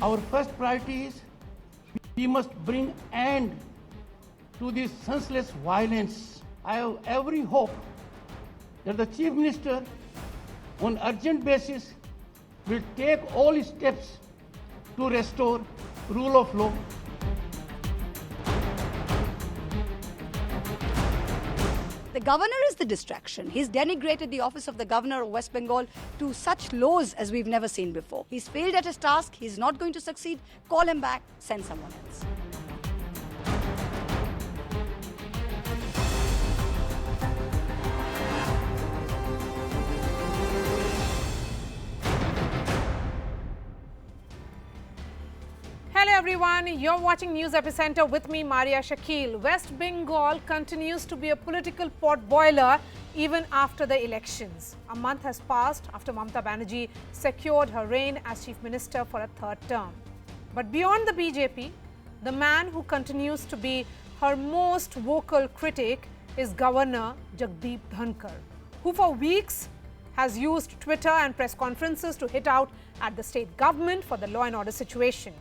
Our first priority is we must bring end to this senseless violence. I have every hope that the Chief Minister on urgent basis will take all steps to restore rule of law. The governor is the distraction. He's denigrated the office of the governor of West Bengal to such lows as we've never seen before. He's failed at his task. He's not going to succeed. Call him back. Send someone else. Hello everyone, you're watching News Epicenter with me, Maria Shakil. West Bengal continues to be a political potboiler even after the elections. A month has passed after Mamata Banerjee secured her reign as Chief Minister for a third term. But beyond the BJP, the man who continues to be her most vocal critic is Governor Jagdeep Dhankar, who for weeks has used Twitter and press conferences to hit out at the state government for the law and order situation.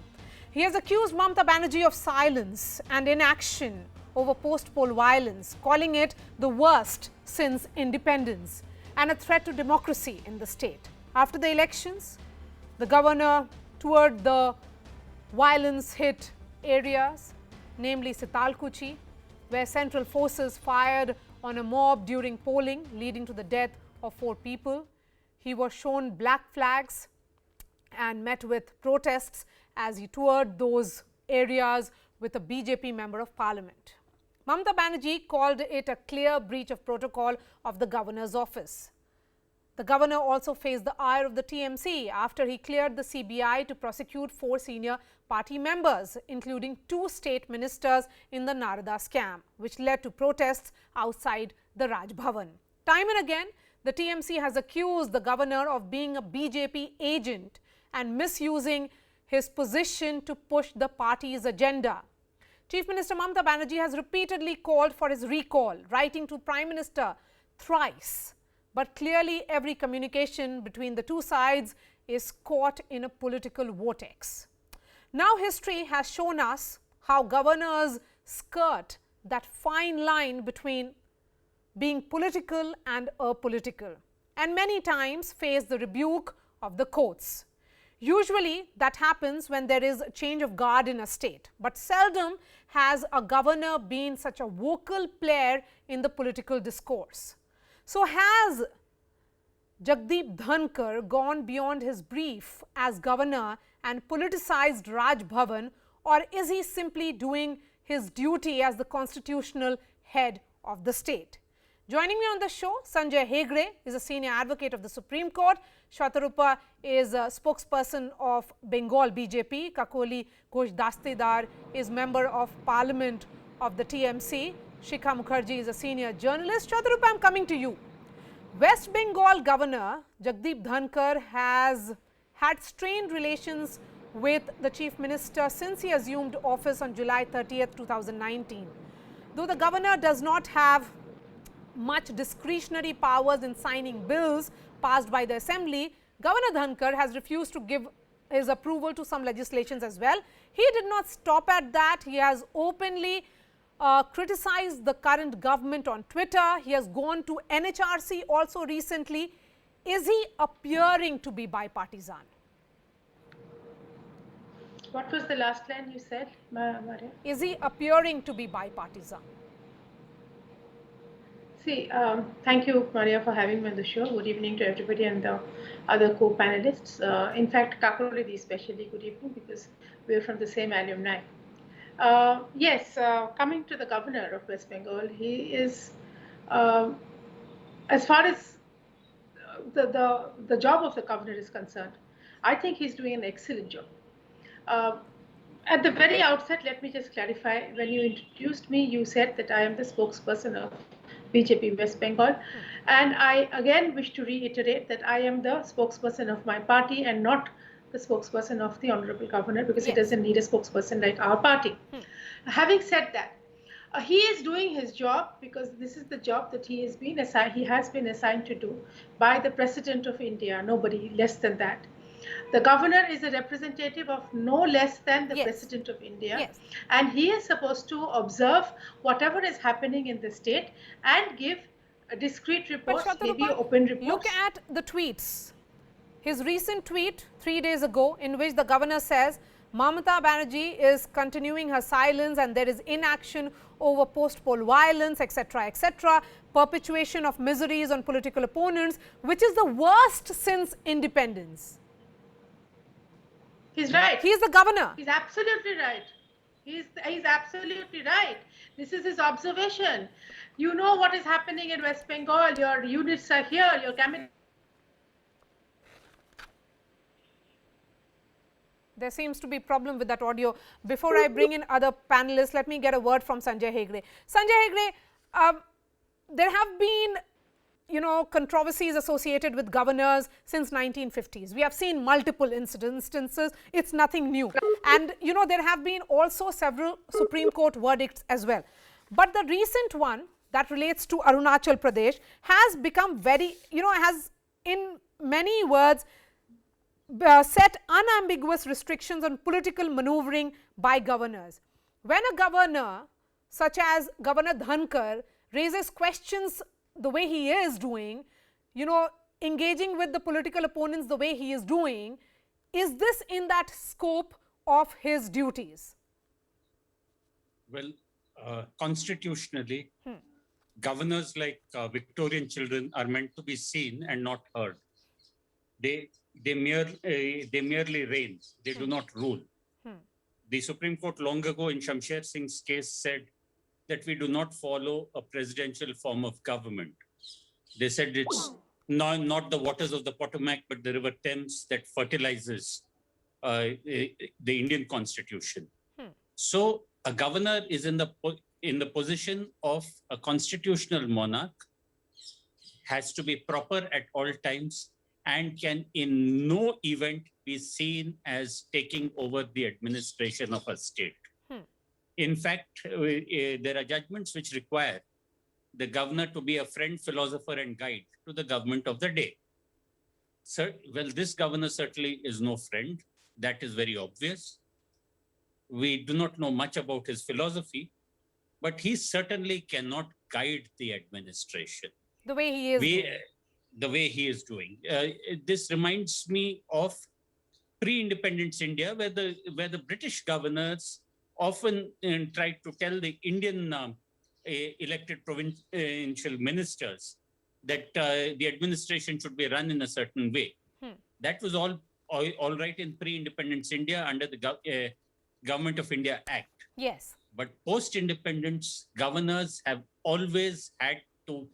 He has accused Mamata Banerjee of silence and inaction over post-poll violence, calling it the worst since independence and a threat to democracy in the state. After the elections, the governor toured the violence-hit areas, namely Sitalkuchi, where central forces fired on a mob during polling, leading to the death of 4 people. He was shown black flags and met with protests as he toured those areas with a BJP member of parliament. Mamata Banerjee called it a clear breach of protocol of the governor's office. The governor also faced the ire of the TMC after he cleared the CBI to prosecute 4 senior party members, including 2 state ministers in the Narada scam, which led to protests outside the Raj Bhavan. Time and again, the TMC has accused the governor of being a BJP agent and misusing his position to push the party's agenda. Chief Minister Mamata Banerjee has repeatedly called for his recall, writing to Prime Minister thrice. But clearly every communication between the two sides is caught in a political vortex. Now history has shown us how governors skirt that fine line between being political and apolitical, and many times face the rebuke of the courts. Usually that happens when there is a change of guard in a state, but seldom has a governor been such a vocal player in the political discourse. So has Jagdeep Dhankar gone beyond his brief as governor and politicized Raj Bhavan, or is he simply doing his duty as the constitutional head of the state? Joining me on the show, Sanjay Hegde is a senior advocate of the Supreme Court. Shwetarupa is a spokesperson of Bengal BJP. Kakoli Ghosh Dastedar is member of parliament of the TMC. Shikha Mukherjee is a senior journalist. Shwetarupa, I am coming to you. West Bengal Governor Jagdeep Dhankar has had strained relations with the Chief Minister since he assumed office on July 30th, 2019. Though the governor does not have much discretionary powers in signing bills passed by the assembly, Governor Dhankar has refused to give his approval to some legislations as well. He did not stop at that. He has openly criticized the current government on Twitter. He has gone to NHRC also recently. Is he appearing to be bipartisan? What was the last line you said, Maria? Is he appearing to be bipartisan? See, thank you, Maria, for having me on the show. Good evening to everybody and the other co-panelists. In fact, Kakurudi especially, good evening, because we're from the same alumni. Yes, coming to the governor of West Bengal, he is, as far as the job of the governor is concerned, I think he's doing an excellent job. At the very outset, let me just clarify, when you introduced me, you said that I am the spokesperson of BJP West Bengal, and I again wish to reiterate that I am the spokesperson of my party and not the spokesperson of the Honorable Governor, because he doesn't need a spokesperson like our party. Having said that, he is doing his job because this is the job that he has been assigned to do by the President of India, nobody less than that. The governor is a representative of no less than the Yes. President of India. Yes. And he is supposed to observe whatever is happening in the state and give discrete But reports, maybe Shatarupa, open reports. look at the tweets. His recent tweet 3 days ago, in which the governor says Mamata Banerjee is continuing her silence and there is inaction over post-poll violence, etc., etc., perpetuation of miseries on political opponents, which is the worst since independence. He's right. He is the governor. He's absolutely right. He's absolutely right. This is his observation. You know what is happening in West Bengal. Your units are here. Your cabinet. There seems to be a problem with that audio. Before I bring in other panelists, let me get a word from Sanjay Hegde. Sanjay Hegde, there have been, controversies associated with governors since 1950s. We have seen multiple instances. It's nothing new. And, there have been also several Supreme Court verdicts as well. But the recent one that relates to Arunachal Pradesh has become very, has in many words set unambiguous restrictions on political maneuvering by governors. When a governor, such as Governor Dhankar, raises questions the way he is doing, engaging with the political opponents the way he is doing, is this in that scope of his duties? Well, constitutionally, governors like Victorian children are meant to be seen and not heard. They merely reign. They do not rule. The Supreme Court long ago in Shamsher Singh's case said that we do not follow a presidential form of government. They said it's not the waters of the Potomac, but the river Thames that fertilizes the Indian Constitution. So a governor is in the position of a constitutional monarch, has to be proper at all times, and can in no event be seen as taking over the administration of a state. In fact, there are judgments which require the governor to be a friend, philosopher, and guide to the government of the day. Well, this governor certainly is no friend. That is very obvious. We do not know much about his philosophy, but he certainly cannot guide the administration. The way he is. The way he is doing. This reminds me of pre-independence India, where the British governors often tried to tell the Indian elected provincial ministers that the administration should be run in a certain way. That was all right in pre-independence India under the Government of India Act. Yes. But post-independence, governors have always had to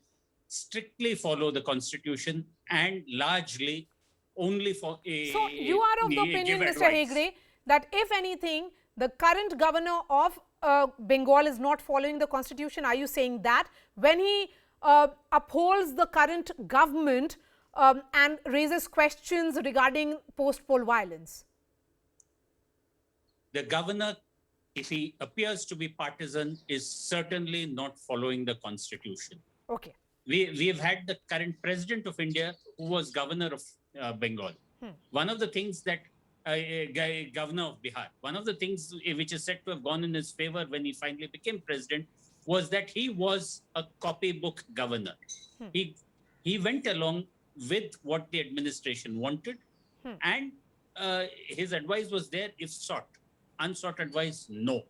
strictly follow the constitution and largely only for a. So you are of the opinion, Mr. Hegde, that if anything, the current governor of Bengal is not following the constitution. Are you saying that when he upholds the current government and raises questions regarding post-poll violence? The governor, if he appears to be partisan, is certainly not following the constitution. Okay. We have had the current president of India who was governor of Bengal. One of the things that governor of Bihar, one of the things which is said to have gone in his favor when he finally became president was that he was a copybook governor. He went along with what the administration wanted, and his advice was there if sought. Unsought advice, no.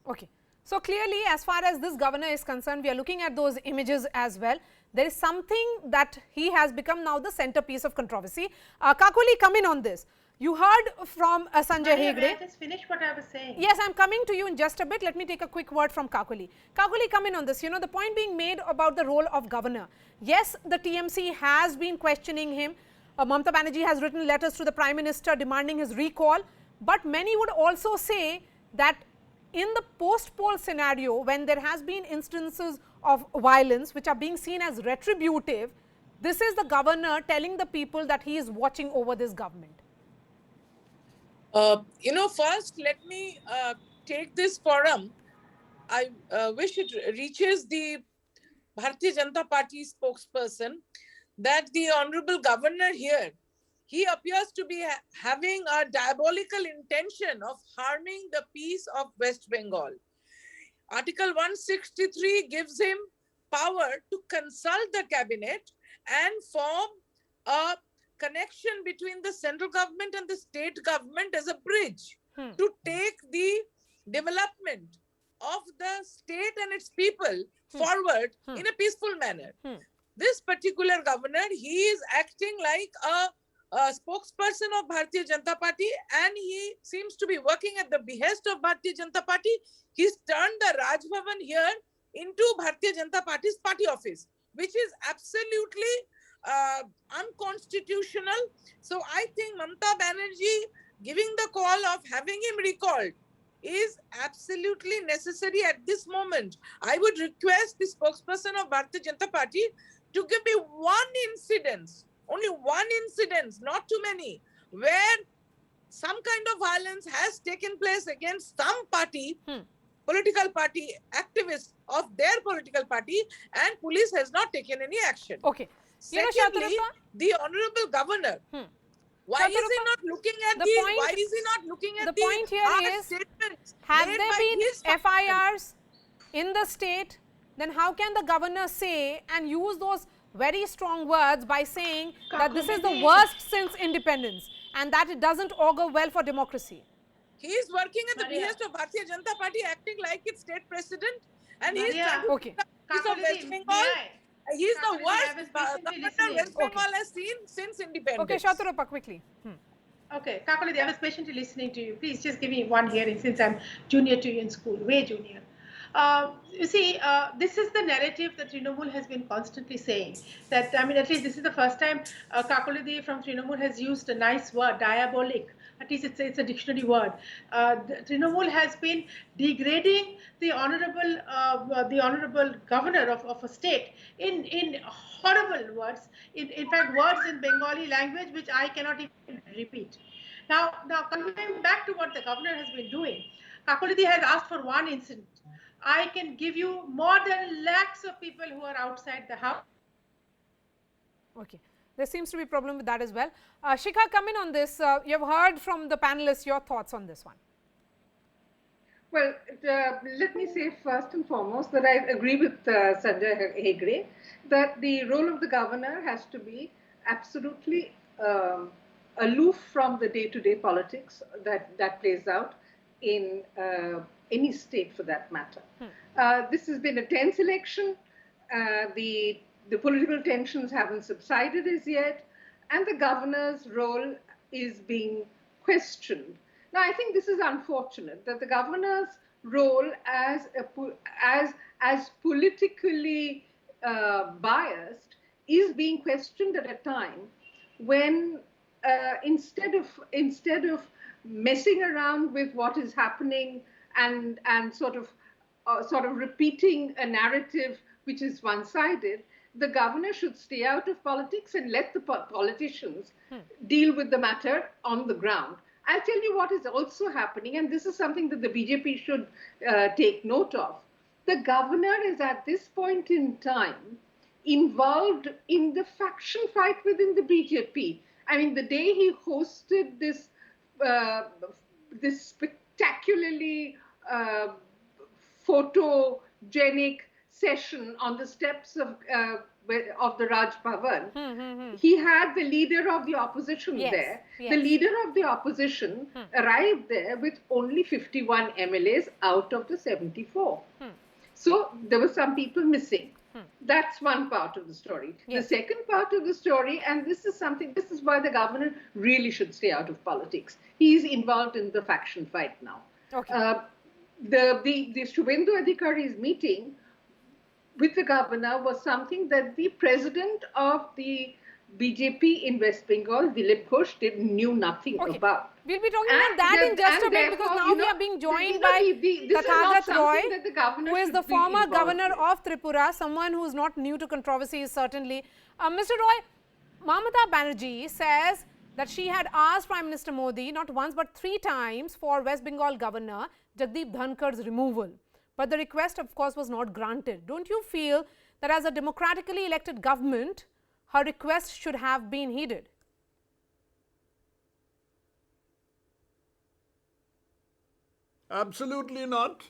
Okay. So clearly, as far as this governor is concerned, we are looking at those images as well. There is something that he has become now the centerpiece of controversy. Kakuli, come in on this. You heard from Sanjay Hegde. May I just finish what I was saying? Yes, I am coming to you in just a bit. Let me take a quick word from Kakuli. Kakuli, come in on this. The point being made about the role of governor. Yes, the TMC has been questioning him. Mamata Banerjee has written letters to the Prime Minister demanding his recall. But many would also say that in the post-poll scenario, when there has been instances of violence which are being seen as retributive, this is the governor telling the people that he is watching over this government. First, let me take this forum. I wish it reaches the Bharatiya Janata Party spokesperson that the Honorable Governor here he appears to be having a diabolical intention of harming the peace of West Bengal. Article 163 gives him power to consult the cabinet and form a connection between the central government and the state government as a bridge to take the development of the state and its people forward in a peaceful manner. This particular governor, he is acting like a spokesperson of Bharatiya Janata Party, and he seems to be working at the behest of Bharatiya Janata Party. He's turned the Raj Bhavan here into Bharatiya Janata Party's party office, which is absolutely unconstitutional. So I think Mamata Banerjee giving the call of having him recalled is absolutely necessary at this moment. I would request the spokesperson of Bharatiya Janata Party to give me one incidence, only one incidence, not too many, where some kind of violence has taken place against some party, political party, activists of their political party, and police has not taken any action. Okay. Secondly, the honorable governor, why is he not looking at why is he not looking at the point here is, have there been FIRs in the state? Then how can the governor say and use those very strong words by saying that this is the worst since independence and that it doesn't augur well for democracy? He is working at the behest of Bharatiya Janata Party, acting like its state president, and he is trying to piece of West Bengal. He is the worst governor West Bengal has seen since independence. Okay, Shaturuppa, quickly. Okay, Kakalidi, I was patiently listening to you. Please just give me one hearing since I'm junior to you in school, way junior. You see, this is the narrative that Trinamool has been constantly saying. That, I mean, at least this is the first time Kakalidi from Trinamool has used a nice word, diabolic. At least it's a dictionary word. Trinamool has been degrading the honorable governor of a state in horrible words. In fact, words in Bengali language which I cannot even repeat. Now coming back to what the governor has been doing, Kakalidi has asked for one incident. I can give you more than lakhs of people who are outside the house. Okay. There seems to be a problem with that as well. Shikha, come in on this. You have heard from the panelists your thoughts on this one. Well, let me say first and foremost that I agree with Sanjay Hegde that the role of the governor has to be absolutely aloof from the day-to-day politics that plays out in any state for that matter. This has been a tense election. The political tensions haven't subsided as yet, and the governor's role is being questioned. Now, I think this is unfortunate that the governor's role as politically biased is being questioned at a time when instead of messing around with what is happening and sort of repeating a narrative which is one-sided, the governor should stay out of politics and let the politicians deal with the matter on the ground. I'll tell you what is also happening, and this is something that the BJP should take note of. The governor is at this point in time involved in the faction fight within the BJP. I mean, the day he hosted this spectacularly photogenic session on the steps of the Raj Bhavan, he had the leader of the opposition there. Yes. The leader of the opposition arrived there with only 51 MLAs out of the 74. So there were some people missing. That's one part of the story. Yes. The second part of the story, and this is why the governor really should stay out of politics. He's involved in the faction fight now. Okay. The Shubhendu Adhikari's meeting with the governor was something that the president of the BJP in West Bengal, Dilip Ghosh, knew nothing about. We'll be talking about that in just a bit, because now we are being joined by Tathagata Roy, who is the former governor of Tripura, someone who is not new to controversies, certainly. Mr. Roy, Mamata Banerjee says that she had asked Prime Minister Modi not once but 3 times for West Bengal Governor Jagdeep Dhankar's removal. But the request, of course, was not granted. Don't you feel that as a democratically elected government, her request should have been heeded? Absolutely not.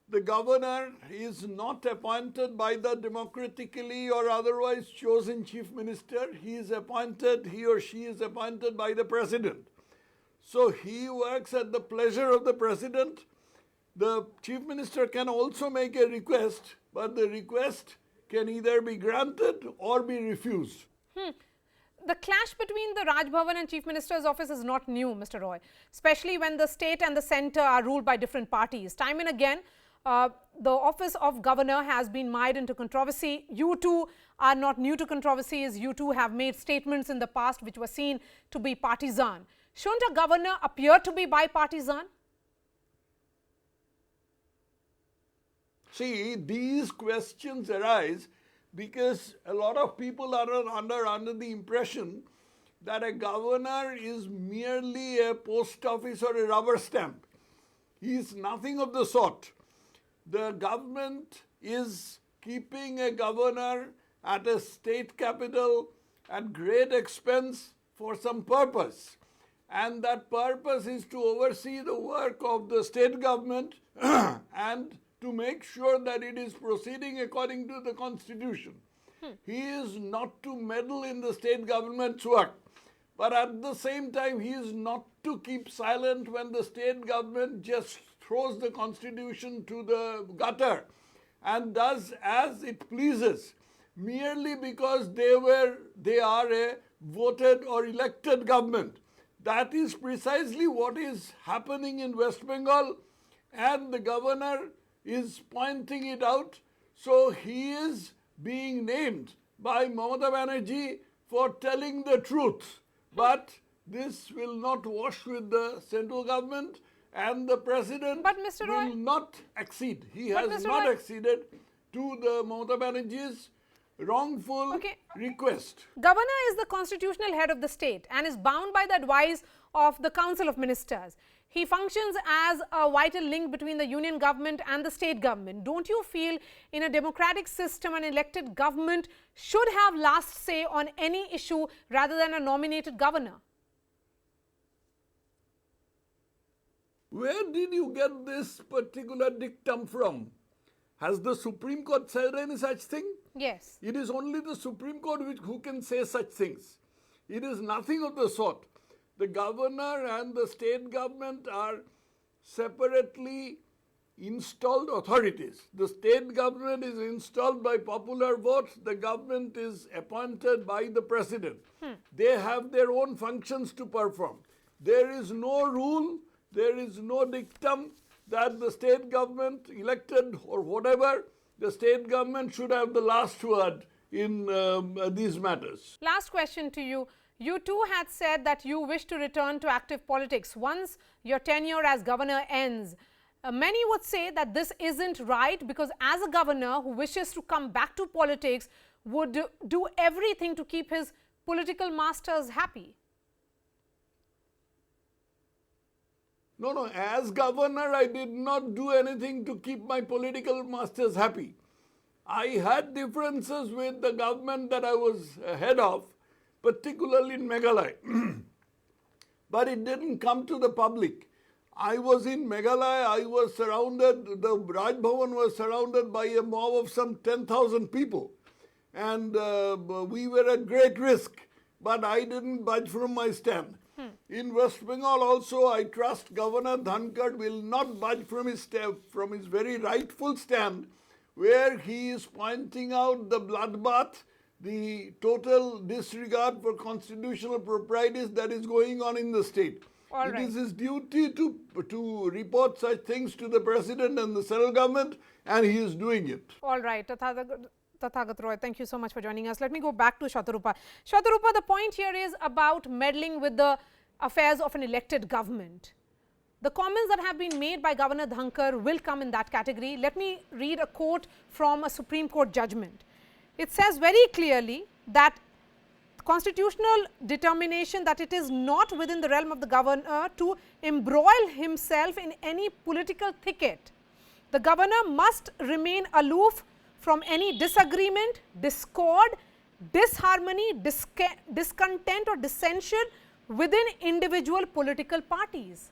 The governor is not appointed by the democratically or otherwise chosen chief minister. He or she is appointed by the president. So he works at the pleasure of the president. The chief minister can also make a request, but the request can either be granted or be refused. The clash between the Raj Bhavan and Chief Minister's office is not new, Mr. Roy, especially when the state and the centre are ruled by different parties. Time and again, the office of governor has been mired into controversy. You too are not new to controversies. You too have made statements in the past which were seen to be partisan. Shouldn't a governor appear to be bipartisan? See, these questions arise because a lot of people are under the impression that a governor is merely a post office or a rubber stamp. He is nothing of the sort. The government is keeping a governor at a state capital at great expense for some purpose. And that purpose is to oversee the work of the state government and to make sure that it is proceeding according to the constitution. He is not to meddle in the state government's work. But at the same time, he is not to keep silent when the state government just throws the constitution to the gutter and does as it pleases, merely because they are a voted or elected government. That is precisely what is happening in West Bengal, and the governor is pointing it out. So he is being named by Mamata Banerjee for telling the truth. But this will not wash with the central government, and the president will not accede. He has not acceded to the Mamata Banerjee's wrongful request. Governor is the constitutional head of the state and is bound by the advice of the Council of Ministers. He functions as a vital link between the union government and the state government. Don't you feel in a democratic system an elected government should have last say on any issue rather than a nominated governor? Where did you get this particular dictum from? Has the Supreme Court said any such thing? Yes. It is only the Supreme Court who can say such things. It is nothing of the sort. The governor and the state government are separately installed authorities. The state government is installed by popular vote. The government is appointed by the president. They have their own functions to perform. There is no rule, there is no dictum that the state government, elected or whatever, the state government should have the last word in these matters. Last question to you. You too had said that you wish to return to active politics once your tenure as governor ends. Many would say that this isn't right because as a governor who wishes to come back to politics would do everything to keep his political masters happy. No, as governor, I did not do anything to keep my political masters happy. I had differences with the government that I was head of, particularly in Meghalaya. But it didn't come to the public. I was in Meghalaya, I was surrounded, the Raj Bhavan was surrounded by a mob of some 10,000 people. And we were at great risk, but I didn't budge from my stand. In West Bengal also, I trust Governor Dhankar will not budge from his very rightful stand, where he is pointing out the bloodbath, the total disregard for constitutional proprieties that is going on in the state. It is his duty to report such things to the president and the central government, and he is doing it. All right, Tathagat Roy, thank you so much for joining us. Let me go back to Shatarupa. Shatarupa, the point here is about meddling with the affairs of an elected government. The comments that have been made by Governor Dhankar will come in that category. Let me read a quote from a Supreme Court judgment. It says very clearly that constitutional determination that it is not within the realm of the governor to embroil himself in any political thicket. The governor must remain aloof from any disagreement, discord, disharmony, discontent or dissension within individual political parties.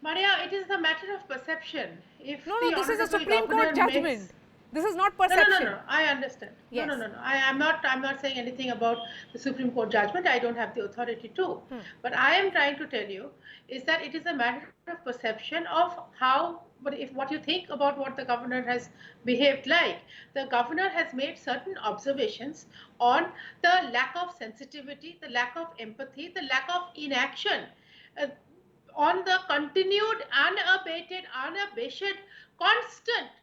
Maria, it is a matter of perception. If No, the no, this is a Honorable Supreme Governor Court judgment. makes- This is not No, perception. no, no, no. I understand. Yes. No, no, no, no. I'm not saying anything about the Supreme Court judgment. I don't have the authority to. But I am trying to tell you is that it is a matter of perception of how. But if what you think about what the governor has behaved like, the governor has made certain observations on the lack of sensitivity, the lack of empathy, the lack of inaction. On the continued, unabated, unabashed, constant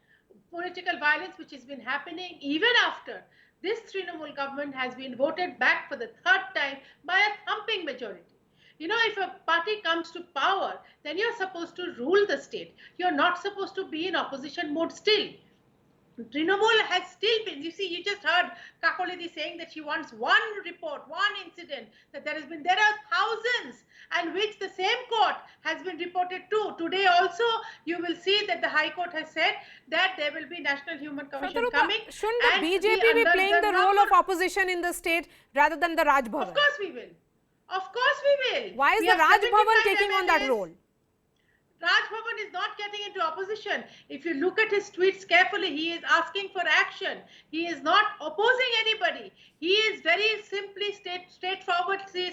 political violence which has been happening even after this Trinamool government has been voted back for the third time by a thumping majority. You know, if a party comes to power, then you're supposed to rule the state. You're not supposed to be in opposition mode still. Trinamool has still been, you see, you just heard Kakolidi saying that she wants one report, one incident, that there are thousands, and which the same court has been reported to. Today also, you will see that the High Court has said that there will be National Human Commission coming. Shouldn't the BJP be playing the role of opposition in the state rather than the Raj Bhavan? Of course we will. Of course we will. Why is We the have Raj Bhavan 75 taking on that MLAs. role? Raj Bhavan is not getting into opposition. If you look at his tweets carefully, he is asking for action. He is not opposing anybody. He is very simply straightforwardly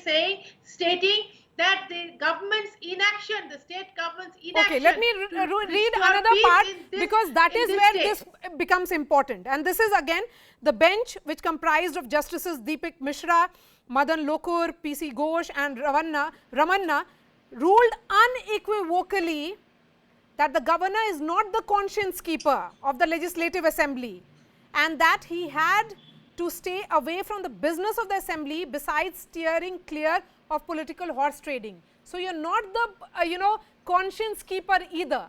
stating that the government's inaction, the state government's inaction. Okay, let me read another part, because that is where this becomes important. And this is again the bench which comprised of Justices Deepak Mishra, Madan Lokur, PC Ghosh and Ramanna ruled unequivocally that the governor is not the conscience keeper of the Legislative Assembly and that he had to stay away from the business of the assembly besides steering clear of political horse trading. So you're not the conscience keeper either.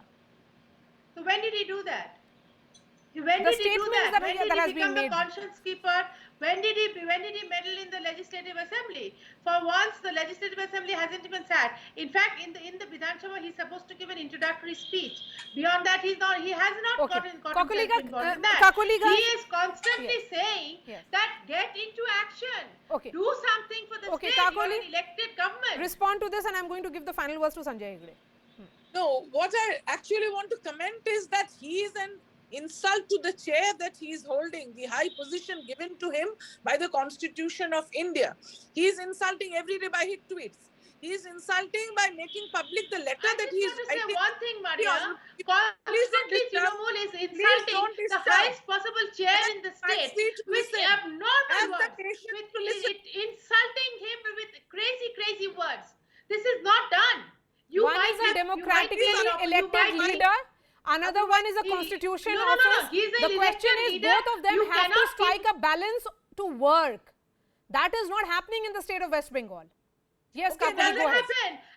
So when did he do that? When The did he do statements that? that When has did he been become the made. conscience keeper? When did he meddle in the Legislative Assembly? For once, the Legislative Assembly hasn't even sat. In fact, in the Vidhan Sabha, he's supposed to give an introductory speech. Beyond that, he has not gotten involved in that. He is constantly saying that get into action. Okay. Do something for the state. You are an elected government. Respond to this, and I'm going to give the final words to Sanjay Hegde. No, what I actually want to comment is that he is an insult to the chair that he is holding, the high position given to him by the Constitution of India. He is insulting every day by his tweets. He is insulting by making public the letter that he is writing. Say one thing, Maria. Constantly, Trinamool is insulting the highest possible chair in the state with abnormal words, insulting him with crazy words. This is not done. One is a democratically elected leader. Another one is a constitution office. The question is, both of them have to strike a balance to work. That is not happening in the state of West Bengal. Yes, okay, Kakuli, go ahead.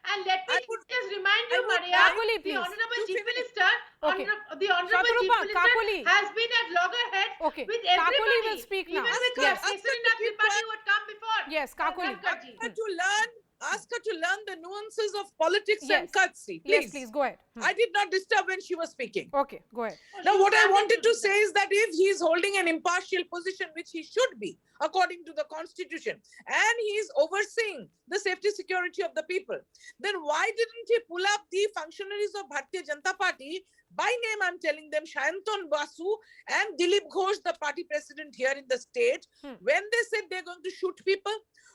And let me just remind you, Maria, Kakuli, the please. Honorable Chief Minister, Okay. the Honorable Chief Minister Kakuli. has been at loggerheads with everybody. Kakuli will speak now. Even with Yes. Kesarinathan Tripathi who had come before. Yes, Kakuli. Ask her to learn the nuances of politics and courtesy. Yes, please, go ahead. I did not disturb when she was speaking. Okay, go ahead. Now, what I wanted to say is that if he is holding an impartial position, which he should be, according to the Constitution, and he is overseeing the safety security of the people, then why didn't he pull up the functionaries of Bharatiya Janata Party, by name I'm telling them, Sayantan Basu and Dilip Ghosh, the party president here in the state, when they said they're going to shoot people,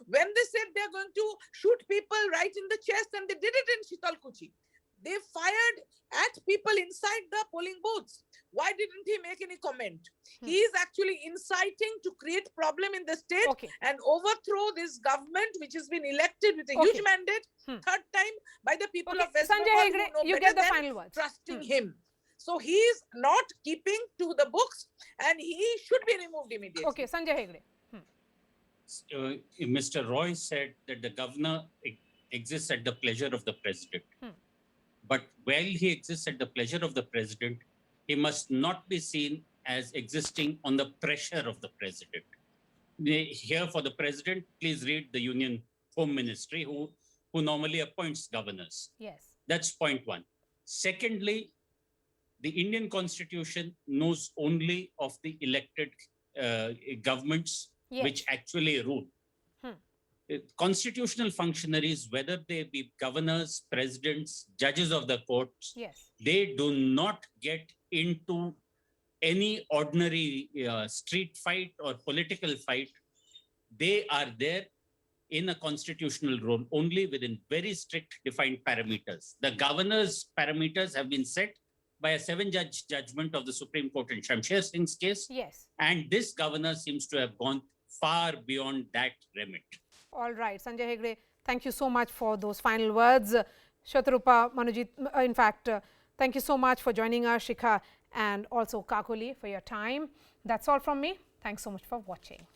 when they said they're going to shoot people right in the chest, and they did it in Shitalkuchi. They fired at people inside the polling booths. Why didn't he make any comment? He is actually inciting to create problem in the state and overthrow this government, which has been elected with a huge mandate, third time by the people of West Bengal, who know you better get the than final words. trusting him. So he is not keeping to the books, and he should be removed immediately. Okay, Sanjay Hegde. Mr. Roy said that the governor exists at the pleasure of the president. But while he exists at the pleasure of the president, he must not be seen as existing on the pressure of the president. Here for the president, please read the Union Home Ministry, who normally appoints governors. Yes. That's point one. Secondly, the Indian Constitution knows only of the elected governments which actually rule. constitutional functionaries, whether they be governors, presidents, judges of the courts, Yes. they do not get into any ordinary street fight or political fight. They are there in a constitutional role only within very strict defined parameters. The governor's parameters have been set by a 7-judge judgment of the Supreme Court in Shamsher Singh's case. Yes. And this governor seems to have gone far beyond that remit. All right, Sanjay Hegde, thank you so much for those final words. Shatarupa, Manojit, in fact, thank you so much for joining us, Shikha, and also Kakuli for your time. That's all from me. Thanks so much for watching.